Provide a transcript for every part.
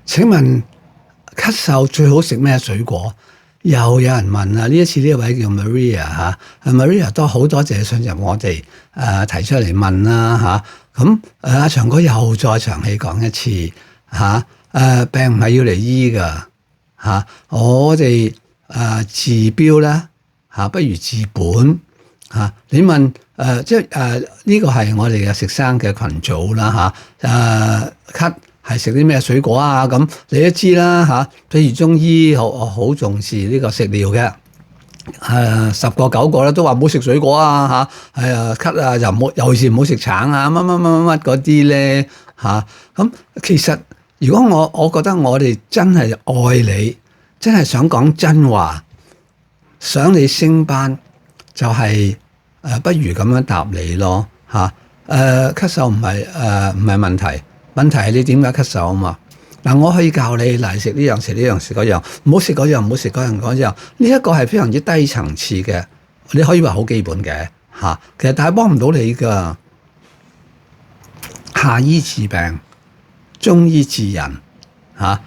請問咳嗽最好食咩水果？又有人問啊！呢一次呢位叫 Maria 嚇，Maria 都好多謝信任我哋提出嚟問啦嚇。咁阿長哥又再長氣講一次嚇。病唔係要嚟醫㗎嚇，我哋治標咧嚇，不如治本嚇。你問即係呢個係我哋嘅食生嘅群組啦嚇。咳係食啲咩水果啊？咁你都知啦嚇。譬如中醫好重視呢個食療嘅，10個9個咧都話唔好食水果啊嚇。係咳啊就唔好，尤其是唔好食橙啊乜嗰啲咧嚇。咁其實如果我覺得我哋真係愛你，真係想講真話，想你升班，就係不如咁樣答你咯嚇。咳嗽唔係問題。問題係你點解咳嗽啊嘛？嗱，我可以教你嚟食呢樣食呢樣食嗰樣，唔好食嗰樣唔好食嗰樣嗰樣。呢一個係非常之低層次嘅，你可以話好基本嘅嚇。其實但係幫唔到你㗎。下醫治病，中醫治人嚇。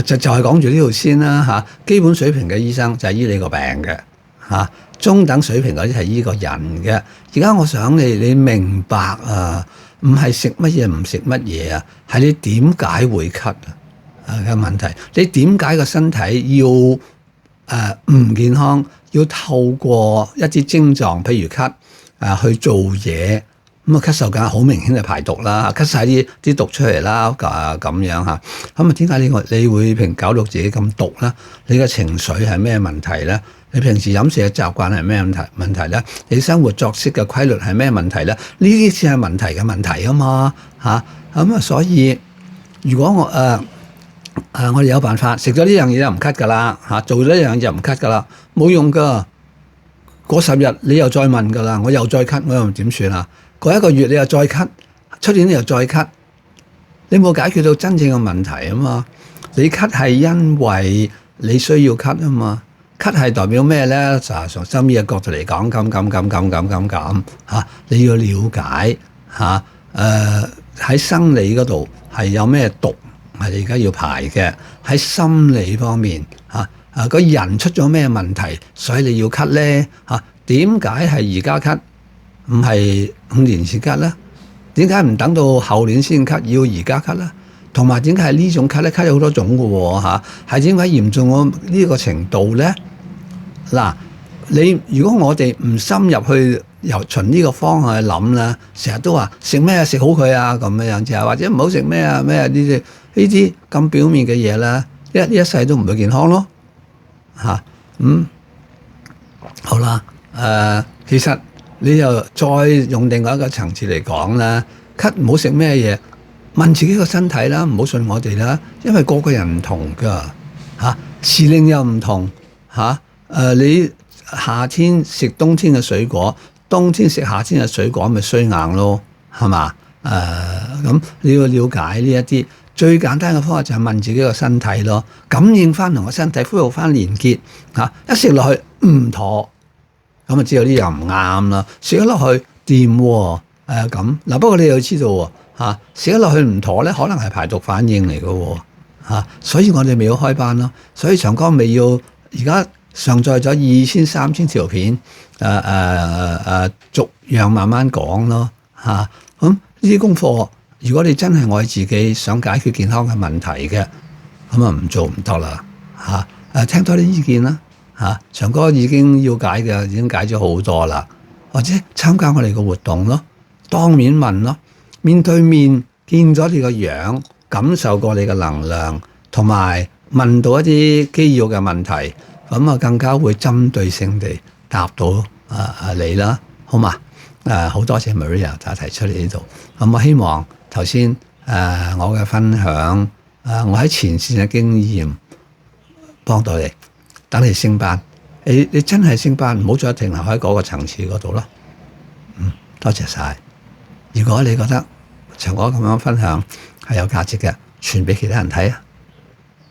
就係講住呢度先啦嚇。基本水平嘅醫生就係醫你個病嘅嚇，中等水平嗰啲係醫個人嘅。而家我想你明白啊。唔係食乜嘢唔食乜嘢啊，係你點解會咳嘅問題。你點解個身體要唔健康？要透過一啲症狀，譬如咳去做嘢。咁咳嗽梗係好明顯係排毒啦，咳晒啲毒出嚟啦，咁樣嚇。咁點解你會搞到自己咁毒啦？你嘅情緒係咩問題咧？你平時飲食嘅習慣係咩問題咧？你生活作息嘅規律係咩問題咧？呢啲先係問題嘅問題啊嘛嚇。咁所以如果我哋有辦法食咗呢樣嘢就唔咳噶啦嚇，做咗呢樣嘢就唔咳噶啦，冇用噶。過10日你又再問噶啦，我又再咳，我又點算啊？過1個月你又再咳，出年你又再咳，你冇解決到真正嘅問題啊嘛。你咳係因為你需要咳啊嘛。咳係代表咩咧？就係從中醫嘅角度嚟講，咁嚇，你要了解嚇。喺生理嗰度係有咩毒係你而家要排嘅？喺心理方面嚇，個人出咗咩問題，所以你要咳咧嚇？點解係而家咳，唔係5年前咳咧？點解唔等到後年先咳，要而家咳咧？同埋點解係呢種咳咧？咳有好多種嘅喎嚇，係點解嚴重到呢個程度咧？嗱，如果我哋唔深入去由循呢個方向去諗咧，成日都話食咩食好佢啊咁樣啫，或者唔好食咩啊呢啲咁表面嘅嘢咧，一世都唔會健康咯嚇。好啦，其實你又再用另外一個層次嚟講咧，咳唔好食咩嘢，問自己個身體啦，唔好信我哋啦，因為個個人唔同㗎嚇，時令又唔同嚇。你夏天食冬天嘅水果，冬天食夏天嘅水果，咪衰硬咯，係嘛？咁你要了解呢一啲最簡單嘅方法就係問自己個身體咯，感應翻同個身體恢復翻連結嚇。一食落去唔妥，咁就知道呢樣唔啱啦。食咗落去掂喎，咁嗱。不過你又知道喎嚇，食咗落去唔妥咧，可能係排毒反應嚟嘅喎嚇。所以我哋未要開班咯。所以長江未要而家上載咗2000、3000條片，逐樣慢慢講咯嚇。咁呢啲功課，如果你真係愛自己，想解決健康嘅問題嘅，咁啊唔做唔得啦嚇。聽多啲意見啦嚇。長哥已經要解嘅，已經解咗好多啦。或者參加我哋嘅活動咯，當面問咯，面對面見咗你個樣，感受過你嘅能量，同埋問到一啲基要嘅問題。咁啊，更加會針對性地答到你啦，好嘛？好多謝 Maria 提出嚟呢度。咁我希望頭先我嘅分享，我喺前線嘅經驗幫到你，等你升班。你真係升班，唔好再停留喺嗰個層次嗰度咯。多謝晒。如果你覺得長哥咁樣分享係有價值嘅，傳俾其他人睇啊。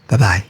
拜拜。